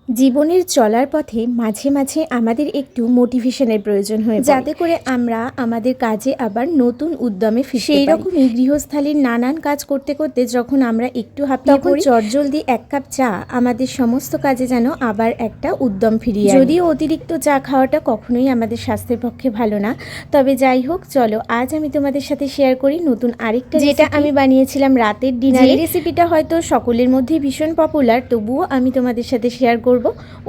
জীবনের চলার পথে মাঝে মাঝে আমাদের একটু মোটিভেশনের প্রয়োজন হয়, যাতে করে আমরা আমাদের কাজে আবার নতুন উদ্যমে ফিরতে পারি। সেই রকমই গৃহস্থালির নানান কাজ করতে করতে যখন আমরা একটু হাঁপিয়ে পড়ি, চটজলদি এক কাপ চা আমাদের সমস্ত কাজে যেন আবার একটা উদ্যম ফিরিয়ে আনে। যদিও অতিরিক্ত চা খাওয়াটা কখনোই আমাদের স্বাস্থ্যের পক্ষে ভালো না, তবে যাই হোক, চলো আজ আমি তোমাদের সাথে শেয়ার করি নতুন আরেকটা, যেটা আমি বানিয়েছিলাম রাতের ডিনারে। এই রেসিপিটা হয়তো সকলের মধ্যেই ভীষণ পপুলার, তবুও আমি তোমাদের সাথে শেয়ার করব।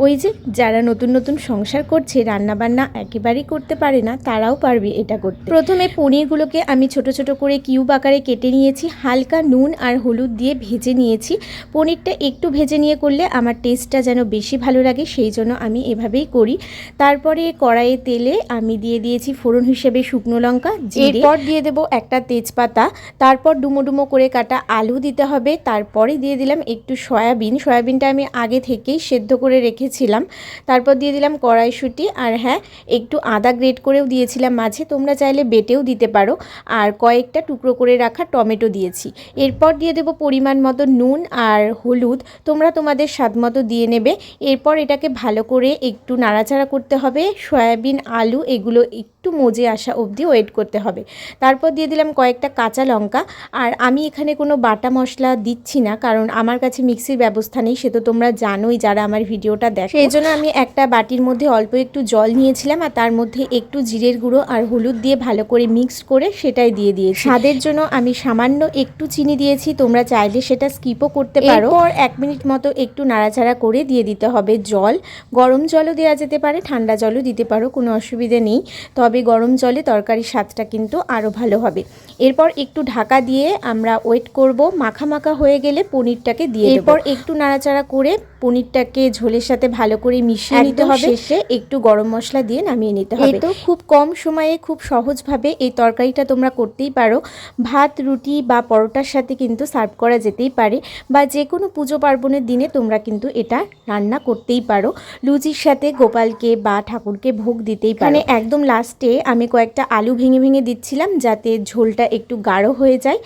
ওই যে যারা নতুন নতুন সংসার করছে, রান্নাবান্না একেবারেই করতে পারে না, তারাও পারবে এটা করতে। প্রথমে পনিরগুলোকে আমি ছোট ছোট করে কিউব আকারে কেটে নিয়েছি, হালকা নুন আর হলুদ দিয়ে ভেজে নিয়েছি। পনিরটা একটু ভেজে নিয়ে করলে আমার টেস্টটা যেন বেশি ভালো লাগে, সেই জন্য আমি এভাবেই করি। তারপরে কড়াইয়ে তেলে আমি দিয়ে দিয়েছি ফোড়ন হিসেবে শুকনো লঙ্কা, এরপর দিয়ে দেবো একটা তেজপাতা, তারপর ডুমো ডুমো করে কাটা আলু দিতে হবে, তারপরে দিয়ে দিলাম একটু সয়াবিনটা আমি আগে থেকেই সেদ্ধ করে রেখেছিলাম। তারপর দিয়ে দিলাম কড়াইশুঁটি, আর হ্যাঁ, একটু আদা গ্রেট করেও দিয়েছিলাম মাঝে, তোমরা চাইলে বেটেও দিতে পারো, আর কয়েকটা টুকরো করে রাখা টমেটো দিয়েছি। এরপর দিয়ে দেবো পরিমাণ মতো নুন আর হলুদ, তোমরা তোমাদের স্বাদ মতো দিয়ে নেবে। এরপর এটাকে ভালো করে একটু নাড়াচাড়া করতে হবে, সয়াবিন আলু এগুলো একটু মজে আসা অবধি ওয়েট করতে হবে। তারপর দিয়ে দিলাম কয়েকটা কাঁচা লঙ্কা, আর আমি এখানে কোনো বাটা মশলা দিচ্ছি না, কারণ আমার কাছে মিক্সির ব্যবস্থা নেই, সে তো তোমরা জানোই যারা আমার ভিডিওটা দেখো। সেই জন্য আমি একটা বাটির মধ্যে অল্প একটু জল নিয়েছিলাম, আর তার মধ্যে একটু জিরের গুঁড়ো আর হলুদ দিয়ে ভালো করে মিক্সড করে সেটাই দিয়ে দিয়েছি। স্বাদের জন্য আমি সামান্য একটু চিনি দিয়েছি, তোমরা চাইলে সেটা স্কিপও করতে পারো। এরপর 1 মিনিট মতো একটু নাড়াচাড়া করে দিয়ে দিতে হবে জল। গরম জলও দেওয়া যেতে পারে, ঠান্ডা জলও দিতে পারো, কোনো অসুবিধে নেই, তবে গরম জলে তরকারির স্বাদটা কিন্তু আরও ভালো হবে। এরপর একটু ঢাকা দিয়ে আমরা ওয়েট করব, মাখা মাখা হয়ে গেলে পনিরটাকে দিয়ে দেব। এরপর একটু নাড়াচাড়া করে পনিরটাকে ঝোলের সাথে ভালো করে মিশিয়ে নিতে হবে, শেষে একটু গরম মশলা দিয়ে নামিয়ে নিতে হবে। তো খুব কম সময়ে খুব সহজভাবে এই তরকারিটা তোমরা করতেই পারো। ভাত, রুটি বা পরোটার সাথে কিন্তু সার্ভ করা যেতেই পারে, বা যে কোনো পুজো পার্বণের দিনে তোমরা কিন্তু এটা রান্না করতেই পারো। লুচির সাথে গোপালকে বা ঠাকুরকে ভোগ দিতেই পারো। মানে একদম লাস্টে আমি কয়েকটা আলু ভেঙে ভেঙে দিচ্ছিলাম, যাতে ঝোলটা একটু গাঢ় হয়ে যায়।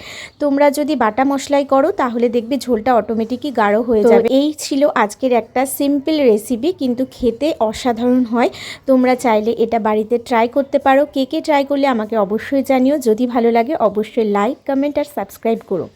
তোমরা যদি বাটা মশলাই করো তাহলে দেখবে ঝোলটা অটোমেটিকই গাঢ় হয়ে যাবে। এই ছিল আজকের একটা সিম্পল রেসিপি, কিন্তু খেতে অসাধারণ হয়। তোমরা চাইলে এটা বাড়িতে ট্রাই করতে পারো। কে কে ট্রাই করলে আমাকে অবশ্যই জানিও। যদি ভালো লাগে অবশ্যই লাইক, কমেন্ট আর সাবস্ক্রাইব করো।